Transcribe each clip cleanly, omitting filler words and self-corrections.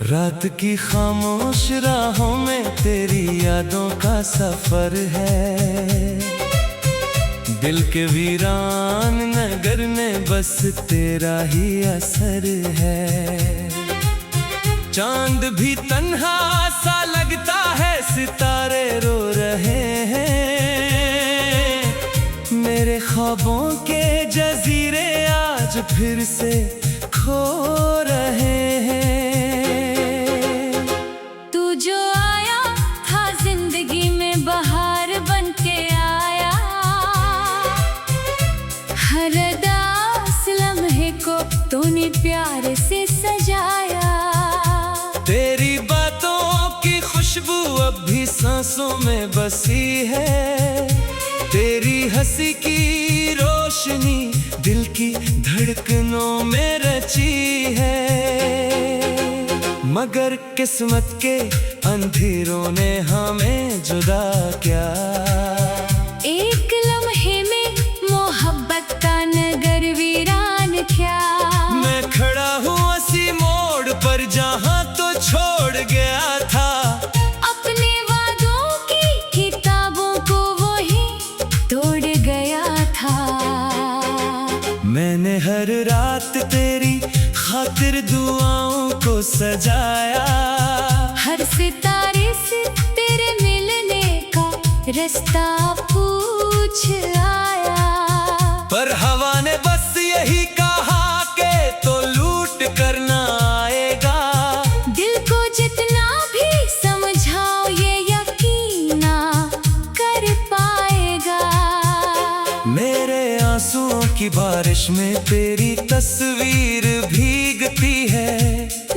रात की खामोश राहों में तेरी यादों का सफर है। दिल के वीरान नगर में बस तेरा ही असर है। चांद भी तन्हा सा लगता है, सितारे रो रहे हैं। मेरे ख्वाबों के जजीरे आज फिर से खो रहे हैं। हर उदास लम्हे को तूने प्यार से सजाया। तेरी बातों की खुशबू अब भी सांसों में बसी है। तेरी हंसी की रोशनी दिल की धड़कनों में रची है। मगर किस्मत के अंधेरों ने हमें जुदा क्या। एक लम्हे में मोहब्बत का नगर वीरान क्या। मैं खड़ा हूँ उसी मोड़ पर जहाँ तो छोड़ गया था। अपने वादों की किताबों को वही तोड़ गया था। मैंने हर रात तेरी खातिर दुआओं को सजाया। हर सितारे से तेरे मिलने का रास्ता पूछ आया। पर हवा ने बस यही कहा कि तो लूट करना आएगा। दिल को जितना भी समझाओ ये यकीन ना कर पाएगा। मेरे आंसुओं की बारिश में तेरी तस्वीर भीगती है।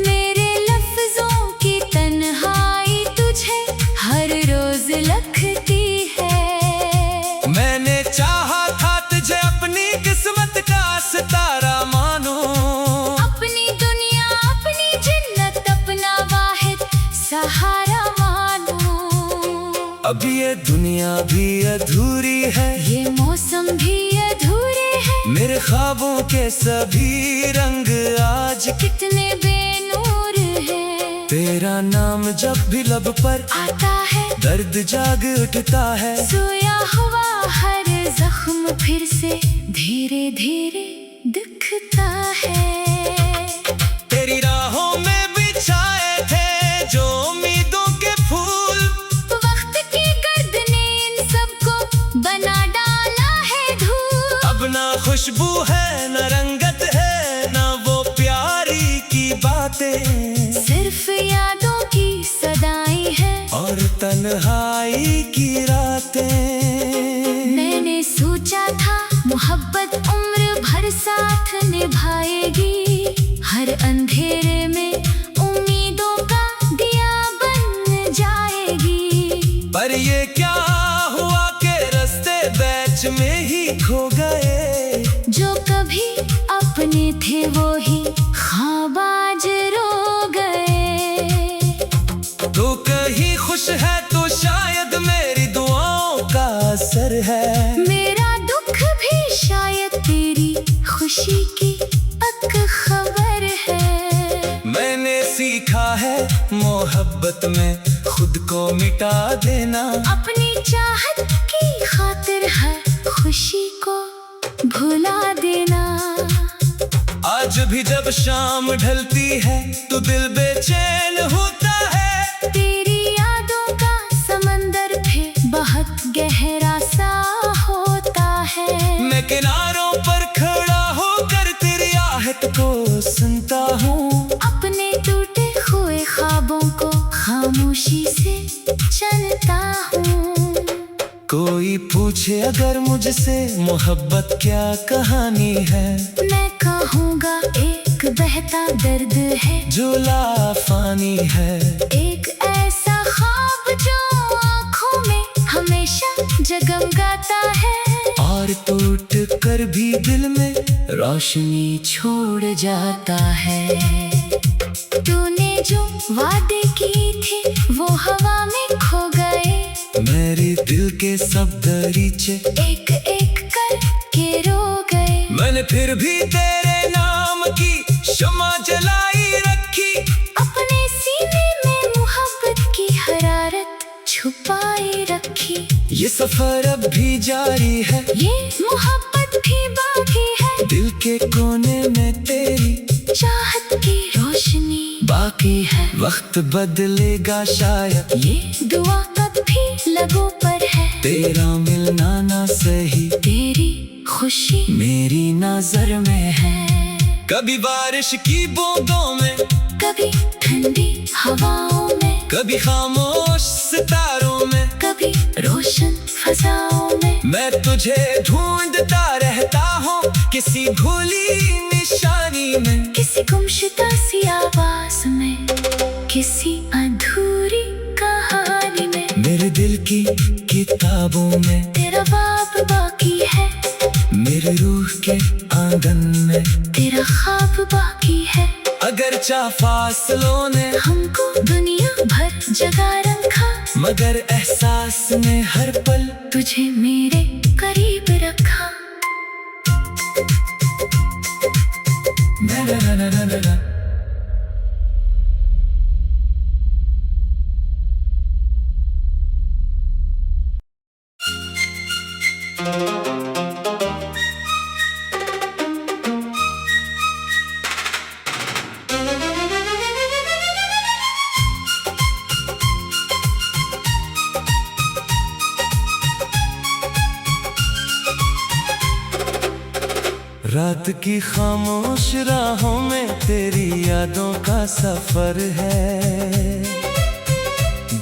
मेरे लफ्जों की तन्हाई तुझे हर रोज लगती है। मैंने चाहा था तुझे अपनी किस्मत का सितारा मानो। अपनी दुनिया अपनी जन्नत अपना वाहिद सहारा मानो। अब ये दुनिया भी अधूरी है, ये मौसम भी अधूरे हैं। मेरे ख्वाबों के सभी रंग आज कितने बेनूर हैं। तेरा नाम जब भी लब पर आता है दर्द जाग उठता है। सोया हुआ हर जख्म फिर से धीरे धीरे दिखता है। तेरी राहों में बिछाए थे जो उम्मीदों के फूल। वक्त की गर्द ने इन सबको बना डाला है धूल। अब ना खुशबू है न रंगत है, ना वो प्यारी की बातें। सिर्फ यादों की सदाई है और तन्हाई की रातें। मैंने सोचा था मोहब्बत उम्र भर साथ निभाएगी। हर अंधेरे में उम्मीदों का दिया बन जाएगी। पर ये क्या हुआ कि रास्ते बीच में ही खो गए। जो कभी अपने थे वो ही ख्वाब आज रो गए। तू कहीं खुश है तो शायद मेरी दुआओं का असर है। मेरा दुख भी शायद तेरी खुशी की पक खबर है। मैंने सीखा है मोहब्बत में खुद को मिटा देना। अपनी चाहत की खातिर हर खुशी को भुला देना। आज भी जब शाम ढलती है तो दिल बेचैन होता है। तेरी यादों का समंदर फिर बहुत गहरा सा होता है। मैं किनारों पर खड़ा होकर तेरी आहट को सुनता हूँ। अपने टूटे हुए ख्वाबों को खामोशी से चलता हूँ। कोई पूछे अगर मुझसे मोहब्बत क्या कहानी है, मैं कहूँगा एक बहता दर्द है जो लाफानी है। एक ऐसा ख्वाब जो आँखों में हमेशा जगमगाता है। और टूट कर भी दिल में रोशनी छोड़ जाता है। तूने जो वादे की थे वो हवा में खो गए। मेरे दिल के सब दरीचे एक एक कर के रो गए। मैंने फिर भी तेरे नाम की शमा जलाई रखी। अपने सीने में मोहब्बत की हरारत छुपाए रखी। ये सफर अब भी जारी है, ये मोहब्बत भी बाकी है। दिल के कोने में तेरी चाहत की रोशनी बाकी है। वक्त बदलेगा शायद, ये दुआ अब भी लबों पर है। तेरा मिलना ना सही, तेरी खुशी मेरी नजर में है। कभी बारिश की बूंदों में, कभी ठंडी हवाओं में, कभी खामोश सितारों में, कभी रोशन फजाओं में। मैं तुझे ढूंढता रहता हूँ किसी भूली निशानी में, किसी गुमशुदा सी आवाज में, किसी अधूरी कहानी में। मेरे दिल की किताबों में तेरा बाप बाकी है। मेरे रूह के आंगन में तेरा ख्वाब बाकी है। अगर चाह फासलों ने हमको दुनिया भर जगा रखा, मगर एहसास ने हर पल तुझे मेरे करीब रखा। ना ना ना ना ना ना। रात की खामोश राहों में तेरी यादों का सफर है।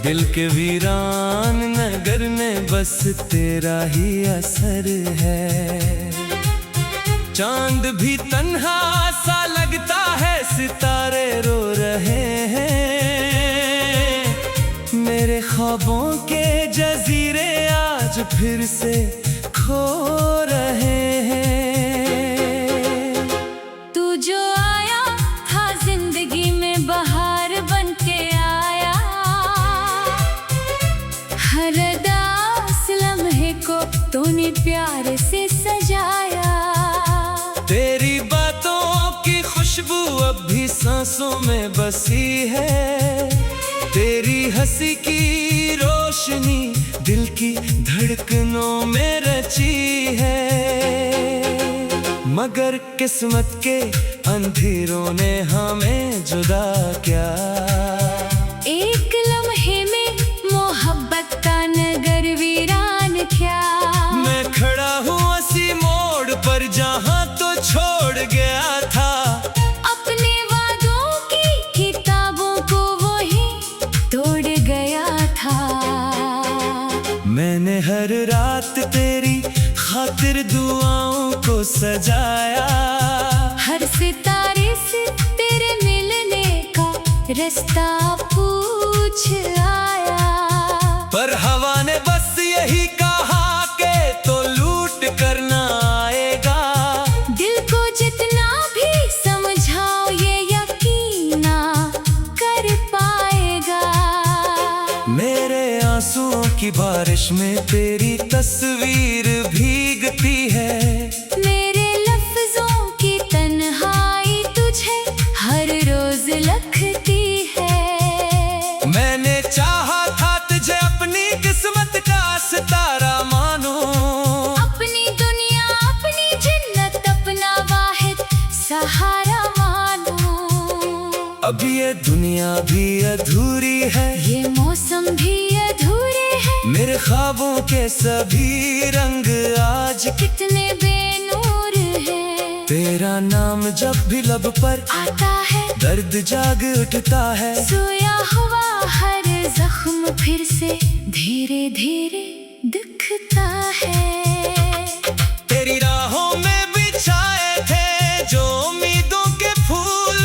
दिल के वीरान नगर में बस तेरा ही असर है। चांद भी तन्हा सा लगता है, सितारे रो रहे हैं। मेरे ख्वाबों के जजीरे आज फिर से खो रहे हैं। तूने प्यार से सजाया। तेरी बातों की खुशबू अब भी सांसों में बसी है। तेरी हंसी की रोशनी दिल की धड़कनों में रची है। मगर किस्मत के अंधेरों ने हमें जुदा क्या। एक लम्हे में मोहब्बत का नगर वीरान क्या। मैं खड़ा हूँ उसी मोड़ पर जहाँ तो छोड़ गया था। अपने वादों की किताबों को वही तोड़ गया था। मैंने हर रात तेरी खातिर दुआओं को सजाया। हर सितारे से तेरे मिलने का रास्ता पूछ आया। पर हवा ने बस यही कहा के तो लूट करना आएगा। दिल को जितना भी समझाओ ये यकीन ना कर पाएगा। मेरे आंसुओं की बारिश में तेरी तस्वीर भीगती है। मेरे लफ्जों की तन्हाई तुझे हर रोज लगती है। मैंने चाहा था तुझे अपनी किस्मत का सितारा मानो। अपनी दुनिया अपनी जन्नत अपना वाहिद सहारा मानो। अब ये दुनिया भी अधूरी है, ये मौसम भी अधूरे हैं। मेरे ख्वाबों के सभी रंग आज कितने बेनूर हैं। तेरा नाम जब भी लब पर आता है दर्द जाग उठता है। सोया हुआ हर जख्म फिर से धीरे धीरे दिखता है। तेरी राहों में बिछाए थे जो उम्मीदों के फूल,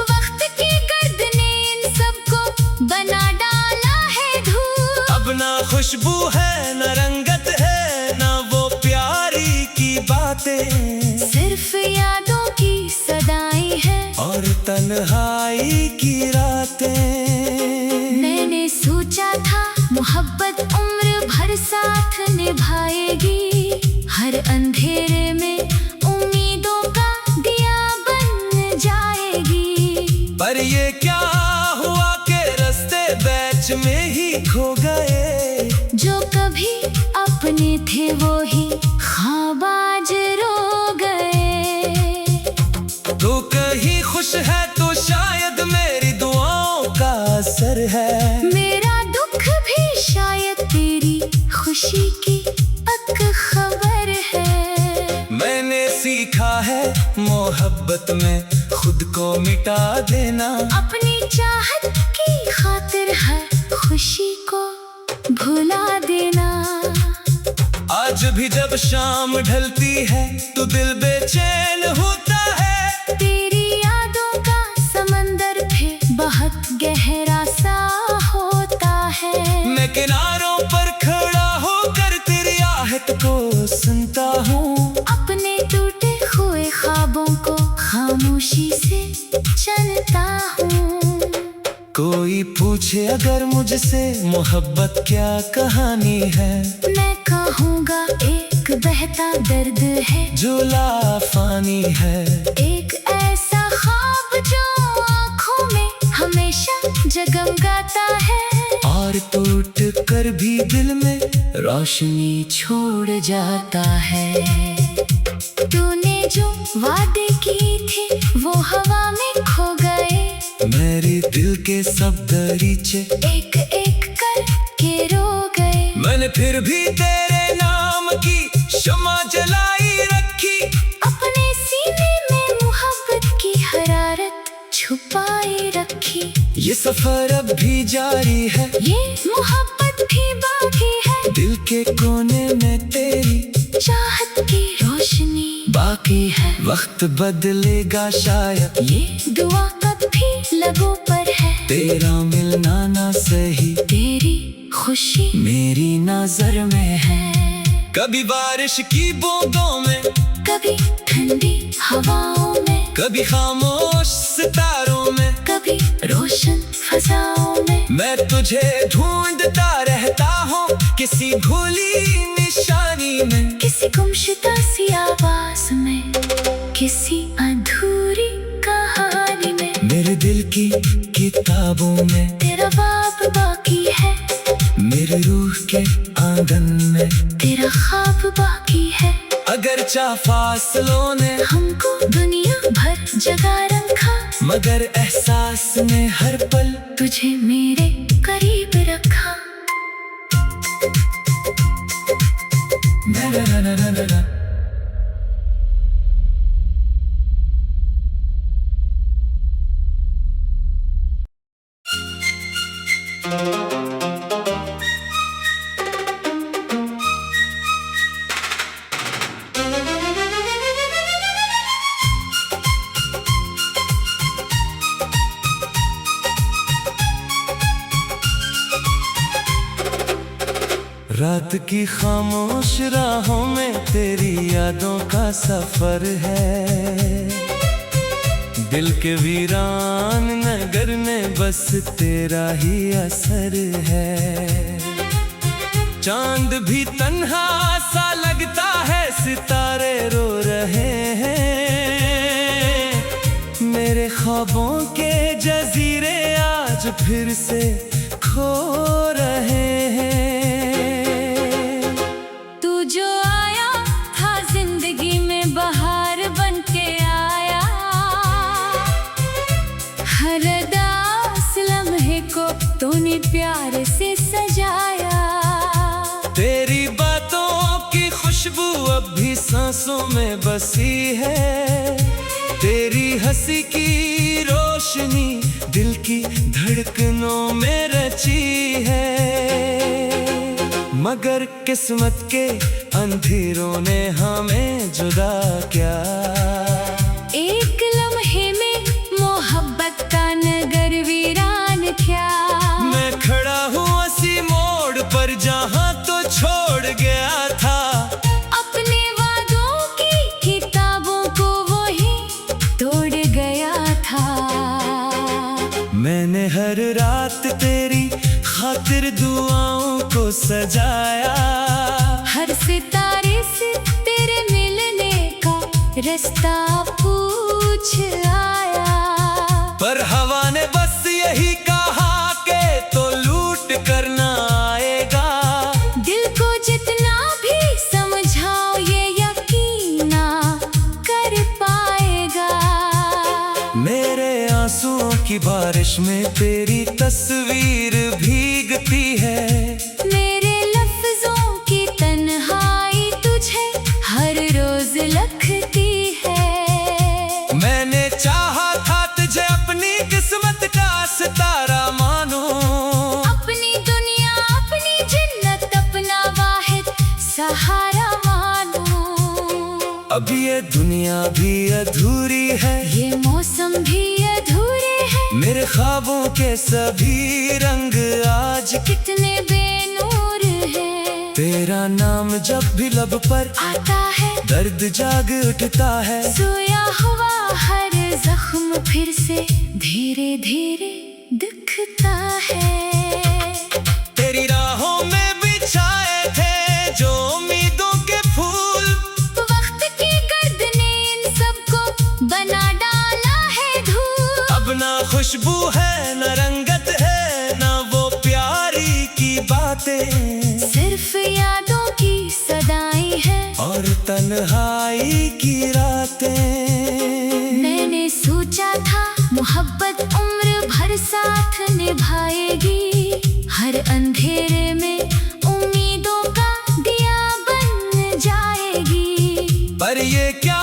वक्त की गर्द ने इन सबको बना डाला है धूल। अब ना खुशबू है न रंगत है, ना वो प्यारी की बातें। सिर्फ याद में ही खो गए। जो कभी अपने थे वो ही ख्वाब आज रो गए। तू कहीं खुश है तो शायद मेरी दुआओं का असर है। मेरा दुख भी शायद तेरी खुशी की पक खबर है। मैंने सीखा है मोहब्बत में खुद को मिटा देना। अपनी चाहत की खातिर है खुशी को भुला देना। आज भी जब शाम ढलती है तो दिल बेचैन होता है। तेरी यादों का समंदर भी बहुत गहरा सा होता है। मैं किनारों पर खड़ा होकर तेरी आहट को सुनता हूँ। अपने टूटे हुए ख्वाबों को खामोशी से चलता हूँ। कोई पूछे अगर मुझसे मोहब्बत क्या कहानी है, मैं कहूँगा एक बहता दर्द है जो लाफानी है। एक ऐसा ख्वाब जो आँखों में हमेशा जगमगाता है। और टूट कर भी दिल में रोशनी छोड़ जाता है। तूने जो वादे की थी वो हवा में खो गए। मेरे दिल के सब दरीचे एक एक कर के रो गए। मैंने फिर भी तेरे नाम की शमा जलाई रखी। अपने सीने में मोहब्बत की हरारत छुपाए रखी। ये सफर अब भी जारी है, ये मोहब्बत भी बाकी है। दिल के कोने में तेरी चाहत की रोशनी बाकी है। वक्त बदलेगा शायद, ये दुआ अब भी लगों पर है। तेरा मिलना ना सही, तेरी खुशी मेरी नजर में है। कभी बारिश की बूंदों में, कभी ठंडी हवाओं में, कभी खामोश सितारों में, कभी रोशन फजाओं में। मैं तुझे ढूंढता रहता हूँ किसी भूली निशानी में। किसी गुमशुदा सी आवाज में, किसी अधूरी कहानी में। मेरे दिल की किताबों में तेरा बाब बाकी है। मेरे रूह के आंगन में तेरा ख्वाब बाकी है। अगर चाह फासलों ने हमको दुनिया भर जगा रखा, मगर एहसास ने हर पल तुझे मेरे करीब रखा। ना ना ना ना ना ना। रात की खामोश राहों में तेरी यादों का सफर है। दिल के वीरान नगर में बस तेरा ही असर है। चांद भी तन्हा सा लगता है, सितारे रो रहे हैं। मेरे ख्वाबों के जजीरे आज फिर से खो रहे हैं। तूने प्यार से सजाया। तेरी बातों की खुशबू अब भी सांसों में बसी है। तेरी हंसी की रोशनी दिल की धड़कनों में रची है। मगर किस्मत के अंधेरों ने हमें जुदा क्या। एक लम्हे में मोहब्बत का नगर वीरान क्या। मैं खड़ा हूँ उसी मोड़ पर जहाँ तो छोड़ गया था। अपने वादों की किताबों को वही तोड़ गया था। मैंने हर रात तेरी खातिर दुआओं को सजाया। हर सितारे से तेरे मिलने का रास्ता पूछ आया। पर हवा ने बस यही कहा के तो लूट की बारिश में तेरी तस्वीर भीगती है। मेरे लफ्जों की तन्हाई तुझे हर रोज लगती है। मैंने चाहा था तुझे अपनी किस्मत का सितारा मानो, अपनी दुनिया अपनी जिन्नत अपना वाहिद सहारा मानो। अब ये दुनिया भी अधूरी है, ये मौसम भी अधूरे हैं। मेरे ख्वाबों के सभी रंग आज कितने बेनूर हैं। तेरा नाम जब भी लब पर आता है दर्द जाग उठता है। सोया हुआ हर जख्म फिर से धीरे धीरे दिखता है। तेरी राहों में बिछाए थे जो उम्मीदों के फूल, वक्त की गर्द ने इन सबको बना डाला है धूल। अब ना खुशबू है न रंगत है न वो प्यारी की बातें, सिर्फ यादों की सदाई है और तन्हाई की रातें। मैंने सोचा था मोहब्बत उम्र भर साथ निभाएगी, हर अंधेरे में उम्मीदों का दिया बन जाएगी। पर ये क्या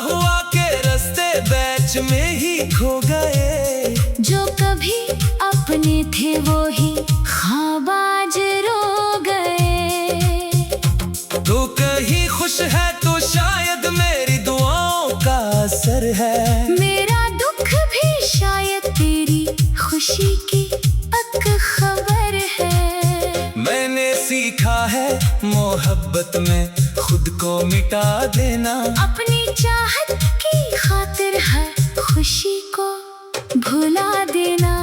हुआ के रास्ते बीच में ही खो गए, जो कभी अपने थे वो ही ख्वाब आज रो गए। तू कहीं खुश है तो शायद मेरी दुआओं का असर है। मेरा दुख भी शायद तेरी खुशी की पक खबर है। मैंने सीखा है मोहब्बत में खुद को मिटा देना, अपनी चाहत की खातिर हर खुशी को भुला देना।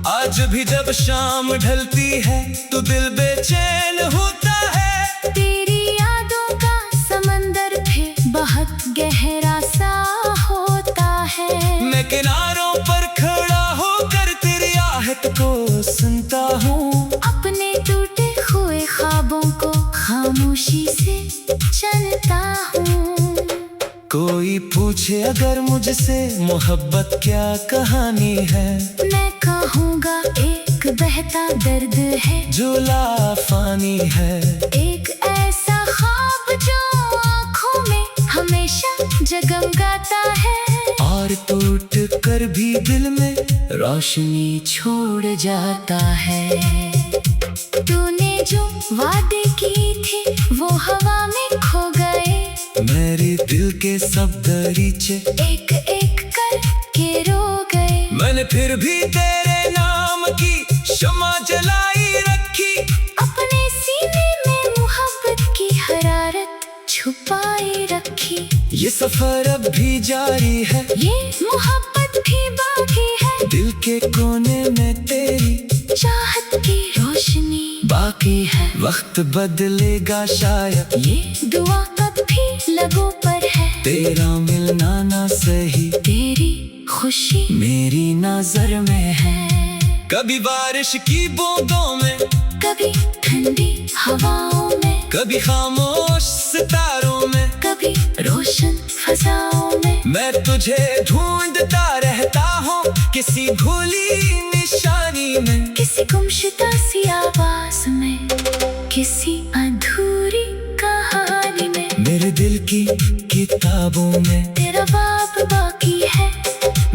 आज भी जब शाम ढलती है तो दिल बेचैन होता है। तेरी यादों का समंदर फिर बहुत गहरा सा होता है। मैं किनारों पर खड़ा होकर तेरी आहट को सुनता हूँ, अपने टूटे हुए ख्वाबों को खामोशी से चलता हूँ। कोई पूछे अगर मुझसे मोहब्बत क्या कहानी है, मैं कहूँगा एक बहता दर्द है जो लाफानी है। एक ऐसा ख्वाब जो आँखों में हमेशा जगमगाता है, और टूट कर भी दिल में रोशनी छोड़ जाता है। तूने जो वादे की थी वो हवा में खो गए, मेरे दिल के सब दरीचे एक एक कर के रो गए। मैंने फिर भी तेरे नाम की शमा जलाई रखी, अपने सीने में मोहब्बत की हरारत छुपाए रखी। ये सफर अब भी जारी है, ये मोहब्बत भी बाकी है, दिल के कोने में तेरी चाहत की रोशनी बाकी है। वक्त बदलेगा शायद, ये दुआ अब भी लबों पर है, तेरा मिलना ना सही तेरी खुशी मेरी नजर में है। कभी बारिश की बूंदों में, कभी ठंडी हवाओं में, कभी खामोश सितारों में, कभी रोशन फजाओं में, मैं तुझे ढूंढता रहता हूँ किसी भूली निशानी में, किसी गुमशुदा सी आवाज में, किसी अधूरी कहानी में। मेरे दिल की किताबों में तेरा बाब बाकी है,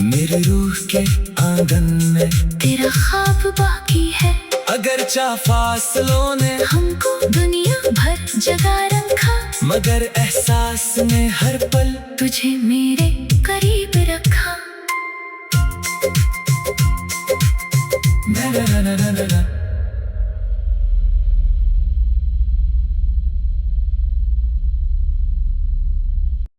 मेरे रूह के आंगन में तेरा ख्वाब बाकी है। अगर चाह फासलों ने हमको दुनिया भर जगा रखा, मगर एहसास ने हर पल तुझे मेरे करीब रखा। ना ना ना ना ना ना।